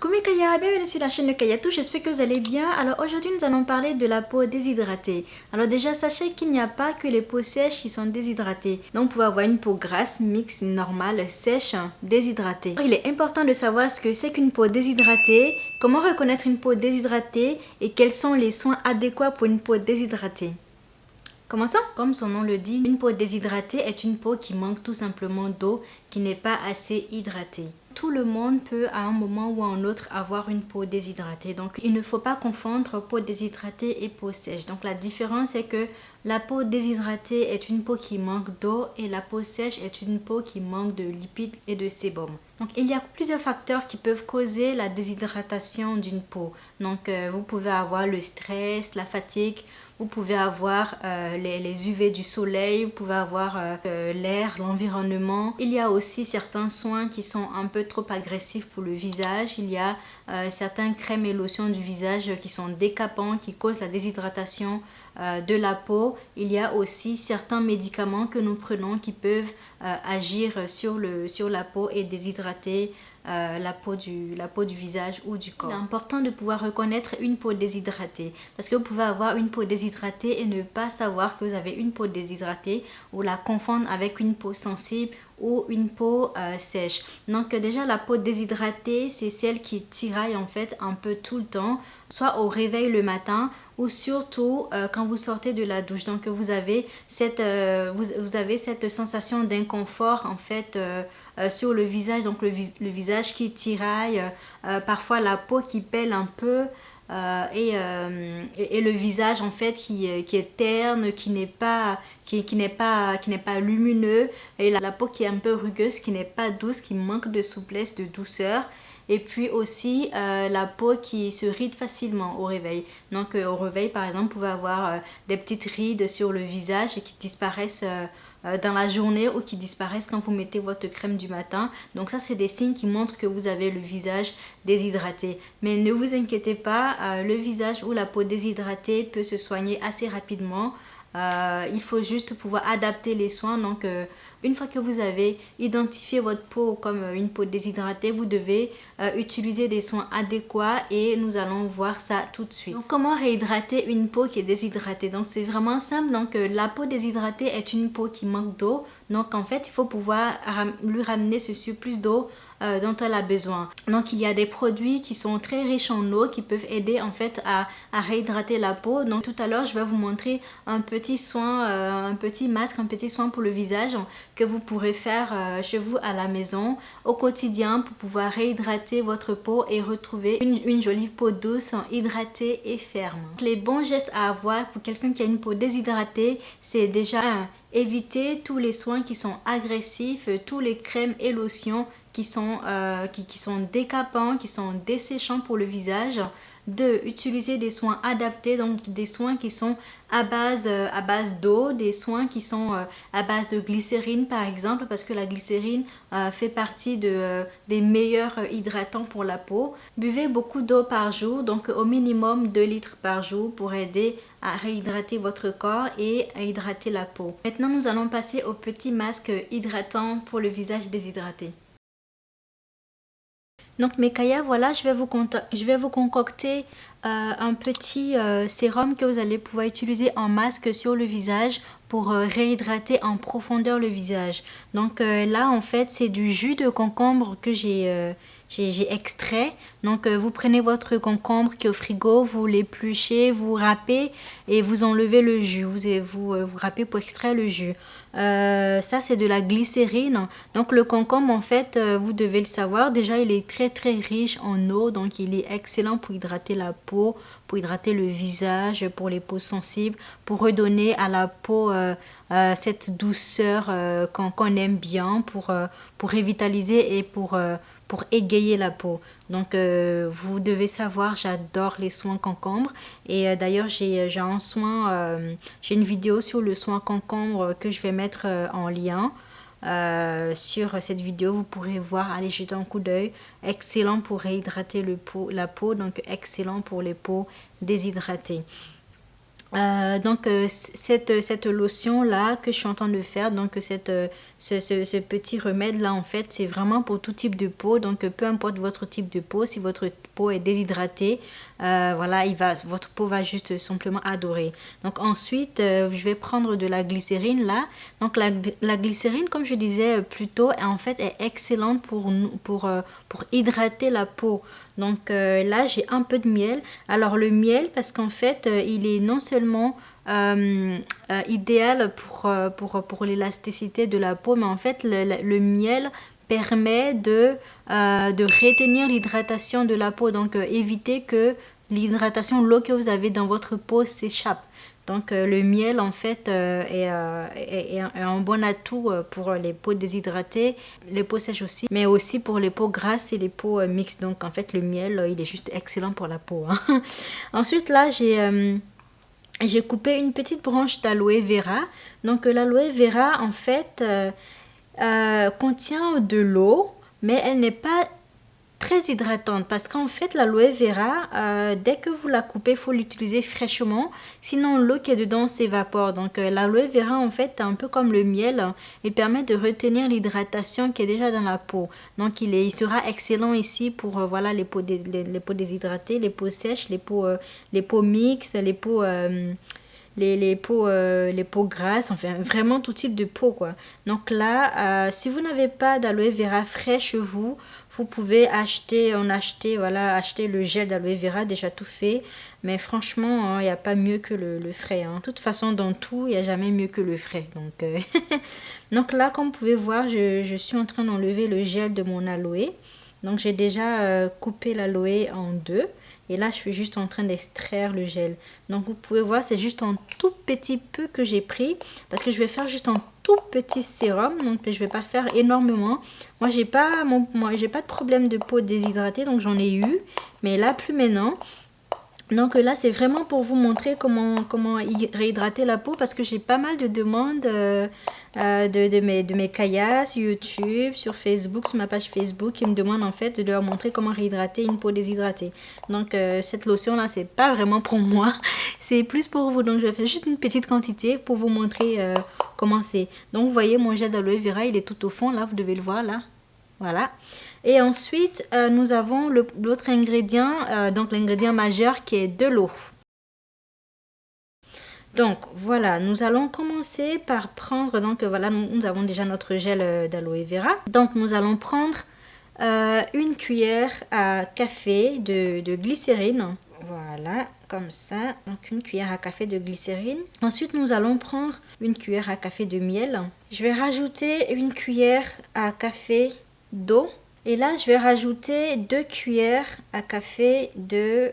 Coucou Kaya, bienvenue sur la chaîne de Kayatou, j'espère que vous allez bien. Alors aujourd'hui nous allons parler de la peau déshydratée. Alors déjà sachez qu'il n'y a pas que les peaux sèches qui sont déshydratées. Donc vous pouvez avoir une peau grasse, mixte, normale, sèche, déshydratée. Alors, il est important de savoir ce que c'est qu'une peau déshydratée, comment reconnaître une peau déshydratée et quels sont les soins adéquats pour une peau déshydratée. Commençons. Comme son nom le dit, une peau déshydratée est une peau qui manque tout simplement d'eau, qui n'est pas assez hydratée. Tout le monde peut à un moment ou à un autre avoir une peau déshydratée. Donc il ne faut pas confondre peau déshydratée et peau sèche. Donc la différence est que la peau déshydratée est une peau qui manque d'eau et la peau sèche est une peau qui manque de lipides et de sébum. Donc il y a plusieurs facteurs qui peuvent causer la déshydratation d'une peau. Donc vous pouvez avoir le stress, la fatigue, vous pouvez avoir les UV du soleil, vous pouvez avoir l'air, l'environnement. Il y a aussi certains soins qui sont un peu trop agressifs pour le visage. Il y a certaines crèmes et lotions du visage qui sont décapants, qui causent la déshydratation de la peau. Il y a aussi certains médicaments que nous prenons qui peuvent agir sur la peau et déshydrater la peau du visage ou du corps. Il est important de pouvoir reconnaître une peau déshydratée parce que vous pouvez avoir une peau déshydratée et ne pas savoir que vous avez une peau déshydratée ou la confondre avec une peau sensible ou une peau sèche. Donc déjà la peau déshydratée, c'est celle qui tiraille en fait un peu tout le temps, soit au réveil le matin ou surtout quand vous sortez de la douche. Donc vous avez cette sensation d'inconfort en fait sur le visage, donc le visage qui tiraille, parfois la peau qui pèle un peu. Et le visage en fait qui est terne, qui n'est pas lumineux, et la peau qui est un peu rugueuse, qui n'est pas douce, qui manque de souplesse, de douceur. Et puis aussi la peau qui se ride facilement au réveil. Donc au réveil par exemple, vous pouvez avoir des petites rides sur le visage et qui disparaissent dans la journée ou qui disparaissent quand vous mettez votre crème du matin. Donc ça c'est des signes qui montrent que vous avez le visage déshydraté. Mais ne vous inquiétez pas, le visage ou la peau déshydratée peut se soigner assez rapidement. Il faut juste pouvoir adapter les soins. Donc une fois que vous avez identifié votre peau comme une peau déshydratée, vous devez utiliser des soins adéquats et nous allons voir ça tout de suite. Donc, comment réhydrater une peau qui est déshydratée? Donc c'est vraiment simple. Donc la peau déshydratée est une peau qui manque d'eau. Donc en fait il faut pouvoir lui ramener ce surplus d'eau dont elle a besoin. Donc il y a des produits qui sont très riches en eau qui peuvent aider en fait à réhydrater la peau. Donc tout à l'heure je vais vous montrer un petit soin, un petit masque, un petit soin pour le visage que vous pourrez faire chez vous à la maison au quotidien pour pouvoir réhydrater votre peau et retrouver une jolie peau douce, hydratée et ferme. Les bons gestes à avoir pour quelqu'un qui a une peau déshydratée, c'est déjà éviter tous les soins qui sont agressifs, tous les crèmes et lotions qui sont décapants, qui sont desséchants pour le visage. 2. Utiliser des soins adaptés, donc des soins qui sont à base d'eau, des soins qui sont à base de glycérine par exemple, parce que la glycérine fait partie des meilleurs hydratants pour la peau. Buvez beaucoup d'eau par jour, donc au minimum 2 litres par jour pour aider à réhydrater votre corps et à hydrater la peau. Maintenant nous allons passer au petit masque hydratant pour le visage déshydraté. Donc mes Kaya, voilà, je vais vous concocter un petit sérum que vous allez pouvoir utiliser en masque sur le visage pour réhydrater en profondeur le visage. Donc là en fait c'est du jus de concombre que j'ai extrait. Donc vous prenez votre concombre qui est au frigo, vous l'épluchez, vous râpez et vous enlevez le jus. Vous râpez pour extraire le jus. Ça c'est de la glycérine. Donc le concombre en fait vous devez le savoir, déjà il est très très riche en eau, donc il est excellent pour hydrater la peau, pour hydrater le visage, pour les peaux sensibles, pour redonner à la peau cette douceur qu'on aime bien, pour revitaliser et pour égayer la peau. Donc vous devez savoir, j'adore les soins concombre et d'ailleurs j'ai une vidéo sur le soin concombre que je vais mettre en lien. Sur cette vidéo vous pourrez voir, allez jeter un coup d'œil. Excellent pour réhydrater la peau, donc excellent pour les peaux déshydratées. Cette lotion là que je suis en train de faire, donc ce petit remède là en fait c'est vraiment pour tout type de peau, donc peu importe votre type de peau, si votre peau est déshydratée, voilà, votre peau va juste simplement adorer. Donc ensuite je vais prendre de la glycérine là, donc la glycérine comme je disais plus tôt en fait est excellente pour hydrater la peau. Donc là j'ai un peu de miel. Alors le miel parce qu'en fait il est non seulement idéal pour l'élasticité de la peau, mais en fait le miel permet de retenir l'hydratation de la peau, donc éviter que l'eau que vous avez dans votre peau s'échappe. Donc le miel en fait est un bon atout pour les peaux déshydratées, les peaux sèches aussi, mais aussi pour les peaux grasses et les peaux mixtes. Donc en fait le miel il est juste excellent pour la peau, hein. Ensuite là j'ai coupé une petite branche d'aloe vera. Donc l'aloe vera en fait contient de l'eau, mais elle n'est pas très hydratante parce qu'en fait l'aloe vera dès que vous la coupez il faut l'utiliser fraîchement, sinon l'eau qui est dedans s'évapore. Donc l'aloe vera en fait est un peu comme le miel, il permet de retenir l'hydratation qui est déjà dans la peau. Donc il sera excellent ici pour voilà les peaux déshydratées, les peaux sèches, les peaux mixtes, les peaux grasses, enfin vraiment tout type de peau quoi. Donc là si vous n'avez pas d'aloe vera frais chez vous, vous pouvez acheter le gel d'aloe vera déjà tout fait, mais franchement il n'y a pas mieux que le frais, hein. De toute façon dans tout il n'y a jamais mieux que le frais, donc donc là comme vous pouvez voir je suis en train d'enlever le gel de mon aloe. Donc j'ai déjà coupé l'aloe en deux. Et là, je suis juste en train d'extraire le gel. Donc, vous pouvez voir, c'est juste un tout petit peu que j'ai pris. Parce que je vais faire juste un tout petit sérum. Donc, je ne vais pas faire énormément. Moi, j'ai pas de problème de peau déshydratée. Donc, j'en ai eu. Mais là, plus maintenant. Donc là, c'est vraiment pour vous montrer comment réhydrater la peau. Parce que j'ai pas mal de demandes de mes kayas sur YouTube, sur Facebook, sur ma page Facebook, qui me demandent en fait de leur montrer comment réhydrater une peau déshydratée. Donc cette lotion là c'est pas vraiment pour moi, c'est plus pour vous. Donc je vais faire juste une petite quantité pour vous montrer comment c'est. Donc vous voyez mon gel d'aloe vera, il est tout au fond là, vous devez le voir là, voilà. Et ensuite nous avons l'autre ingrédient, donc l'ingrédient majeur qui est de l'eau. Donc voilà, nous allons commencer par prendre, donc voilà, nous avons déjà notre gel d'aloe vera. Donc nous allons prendre une cuillère à café de glycérine. Voilà, comme ça, donc une cuillère à café de glycérine. Ensuite nous allons prendre une cuillère à café de miel. Je vais rajouter une cuillère à café d'eau. Et là, je vais rajouter 2 cuillères à café de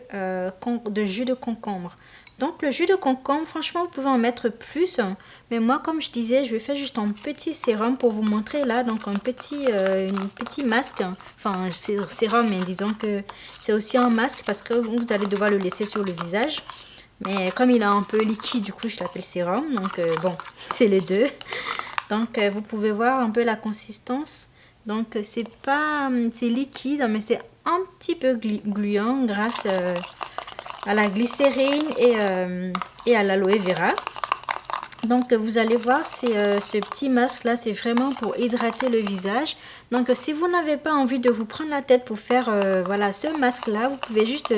jus de concombre. Donc le jus de concombre, franchement, vous pouvez en mettre plus. Mais moi, comme je disais, je vais faire juste un petit sérum pour vous montrer là. Donc un petit masque. Enfin, je fais sérum, mais disons que c'est aussi un masque parce que vous allez devoir le laisser sur le visage. Mais comme il est un peu liquide, du coup, je l'appelle sérum. Donc bon, c'est les deux. Donc vous pouvez voir un peu la consistance. Donc c'est liquide, mais c'est un petit peu gluant grâce à la glycérine et à l'aloe vera. Donc vous allez voir, ce petit masque là, c'est vraiment pour hydrater le visage. Donc si vous n'avez pas envie de vous prendre la tête pour faire voilà, ce masque là, vous pouvez juste,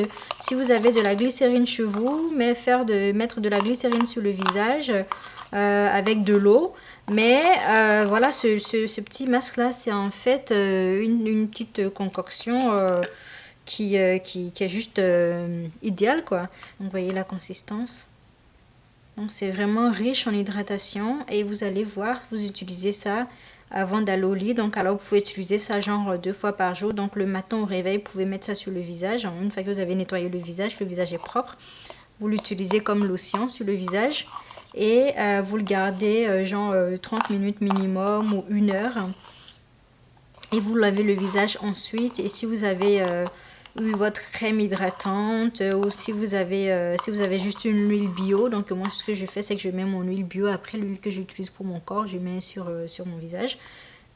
si vous avez de la glycérine chez vous, mettre de la glycérine sur le visage avec de l'eau. Mais voilà, ce petit masque là, c'est en fait une petite concoction qui est juste idéale quoi. Donc vous voyez la consistance. Donc c'est vraiment riche en hydratation et vous allez voir, vous utilisez ça avant d'aller au lit. Donc alors vous pouvez utiliser ça genre 2 fois par jour. Donc le matin au réveil, vous pouvez mettre ça sur le visage. Une fois que vous avez nettoyé le visage est propre, vous l'utilisez comme lotion sur le visage. Et vous le gardez genre 30 minutes minimum ou 1 heure. Et vous lavez le visage ensuite. Et si vous avez eu votre crème hydratante ou si vous avez juste une huile bio. Donc moi ce que je fais c'est que je mets mon huile bio après l'huile que j'utilise pour mon corps. Je mets sur mon visage.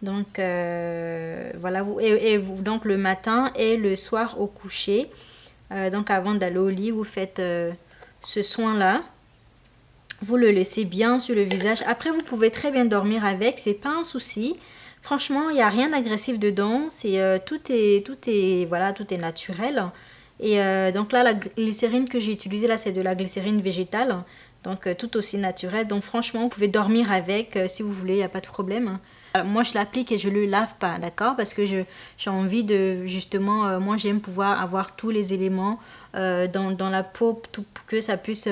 Donc voilà. Donc le matin et le soir au coucher. Donc avant d'aller au lit vous faites ce soin là. vous le laissez bien sur le visage. Après, vous pouvez très bien dormir avec, c'est pas un souci. Franchement, il n'y a rien d'agressif dedans, voilà, tout est naturel. Et donc là, la glycérine que j'ai utilisée là, c'est de la glycérine végétale, donc tout aussi naturel. Donc franchement, vous pouvez dormir avec si vous voulez, il n'y a pas de problème. Alors, moi, je l'applique et je le lave pas, d'accord? Parce que j'ai envie de, justement, moi, j'aime pouvoir avoir tous les éléments dans la peau pour que ça puisse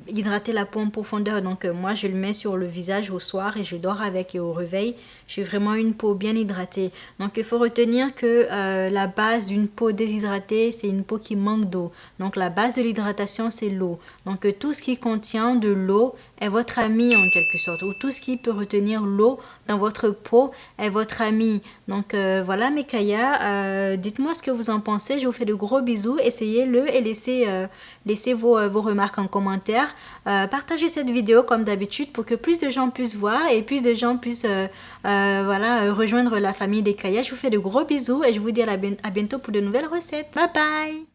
hydrater la peau en profondeur. Donc, moi, je le mets sur le visage au soir et je dors avec. Et au réveil, j'ai vraiment une peau bien hydratée. Donc, il faut retenir que la base d'une peau déshydratée, c'est une peau qui manque d'eau. Donc, la base de l'hydratation, c'est l'eau. Donc, tout ce qui contient de l'eau est votre ami en quelque sorte. Ou tout ce qui peut retenir l'eau dans votre peau est votre ami. Donc, voilà mes Kaya. Dites-moi ce que vous en pensez. Je vous fais de gros bisous. Essayez-le et laissez vos remarques en commentaire. Partagez cette vidéo comme d'habitude pour que plus de gens puissent voir et plus de gens puissent voilà, rejoindre la famille des Kaya. Je vous fais de gros bisous et je vous dis à bientôt pour de nouvelles recettes. Bye bye!